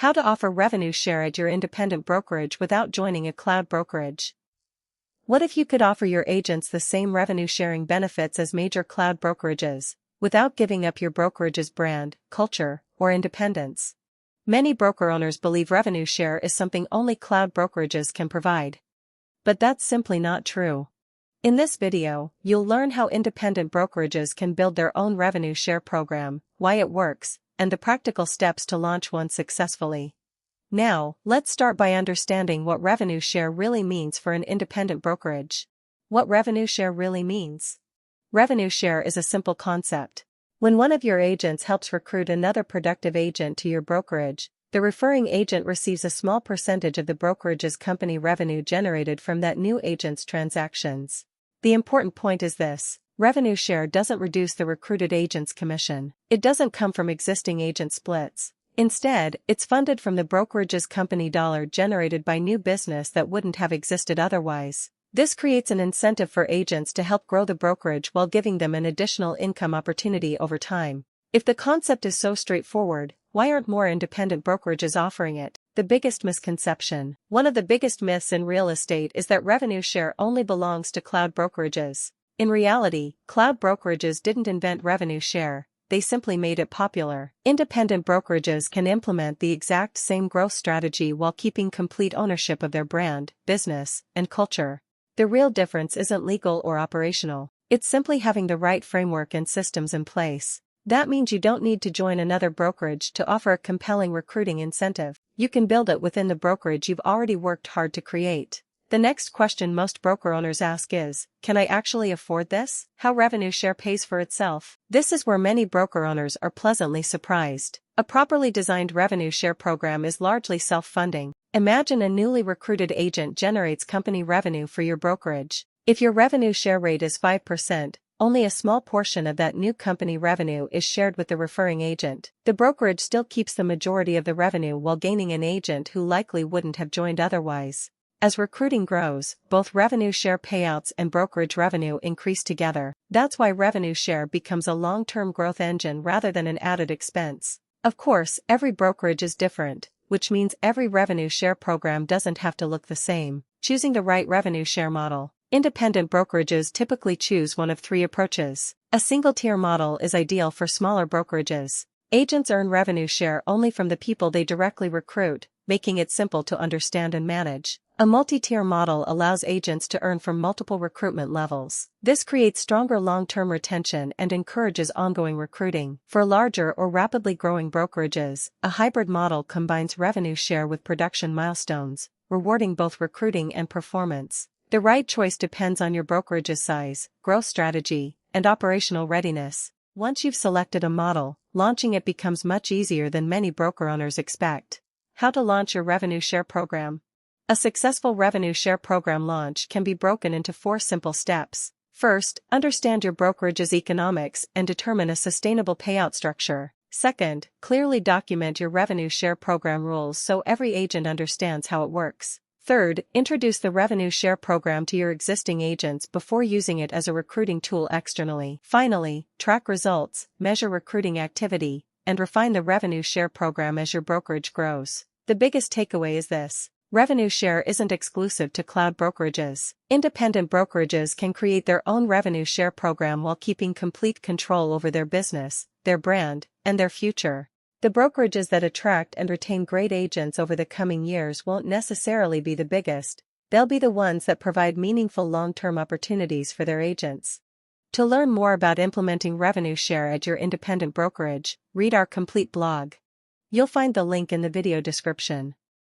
How to offer revenue share at your independent brokerage without joining a cloud brokerage. What if you could offer your agents the same revenue sharing benefits as major cloud brokerages, without giving up your brokerage's brand, culture, or independence? Many broker owners believe revenue share is something only cloud brokerages can provide. But that's simply not true. In this video, you'll learn how independent brokerages can build their own revenue share program, why it works, and the practical steps to launch one successfully. Now, let's start by understanding what revenue share really means for an independent brokerage. What revenue share really means? Revenue share is a simple concept. When one of your agents helps recruit another productive agent to your brokerage, the referring agent receives a small percentage of the brokerage's company revenue generated from that new agent's transactions. The important point is this: revenue share doesn't reduce the recruited agent's commission. It doesn't come from existing agent splits. Instead, it's funded from the brokerage's company dollar generated by new business that wouldn't have existed otherwise. This creates an incentive for agents to help grow the brokerage while giving them an additional income opportunity over time. If the concept is so straightforward, why aren't more independent brokerages offering it? The biggest misconception. One of the biggest myths in real estate is that revenue share only belongs to cloud brokerages. In reality, cloud brokerages didn't invent revenue share, they simply made it popular. Independent brokerages can implement the exact same growth strategy while keeping complete ownership of their brand, business, and culture. The real difference isn't legal or operational. It's simply having the right framework and systems in place. That means you don't need to join another brokerage to offer a compelling recruiting incentive. You can build it within the brokerage you've already worked hard to create. The next question most broker owners ask is, can I actually afford this? How revenue share pays for itself? This is where many broker owners are pleasantly surprised. A properly designed revenue share program is largely self-funding. Imagine a newly recruited agent generates company revenue for your brokerage. If your revenue share rate is 5%, only a small portion of that new company revenue is shared with the referring agent. The brokerage still keeps the majority of the revenue while gaining an agent who likely wouldn't have joined otherwise. As recruiting grows, both revenue share payouts and brokerage revenue increase together. That's why revenue share becomes a long-term growth engine rather than an added expense. Of course, every brokerage is different, which means every revenue share program doesn't have to look the same. Choosing the right revenue share model. Independent brokerages typically choose one of three approaches. A single-tier model is ideal for smaller brokerages. Agents earn revenue share only from the people they directly recruit, making it simple to understand and manage. A multi-tier model allows agents to earn from multiple recruitment levels. This creates stronger long-term retention and encourages ongoing recruiting. For larger or rapidly growing brokerages, a hybrid model combines revenue share with production milestones, rewarding both recruiting and performance. The right choice depends on your brokerage's size, growth strategy, and operational readiness. Once you've selected a model, launching it becomes much easier than many broker owners expect. How to launch your revenue share program. A successful revenue share program launch can be broken into 4 simple steps. First, understand your brokerage's economics and determine a sustainable payout structure. Second, clearly document your revenue share program rules so every agent understands how it works. Third, introduce the revenue share program to your existing agents before using it as a recruiting tool externally. Finally, track results, measure recruiting activity, and refine the revenue share program as your brokerage grows. The biggest takeaway is this: revenue share isn't exclusive to cloud brokerages. Independent brokerages can create their own revenue share program while keeping complete control over their business, their brand, and their future. The brokerages that attract and retain great agents over the coming years won't necessarily be the biggest. They'll be the ones that provide meaningful long-term opportunities for their agents. To learn more about implementing revenue share at your independent brokerage, read our complete blog. You'll find the link in the video description.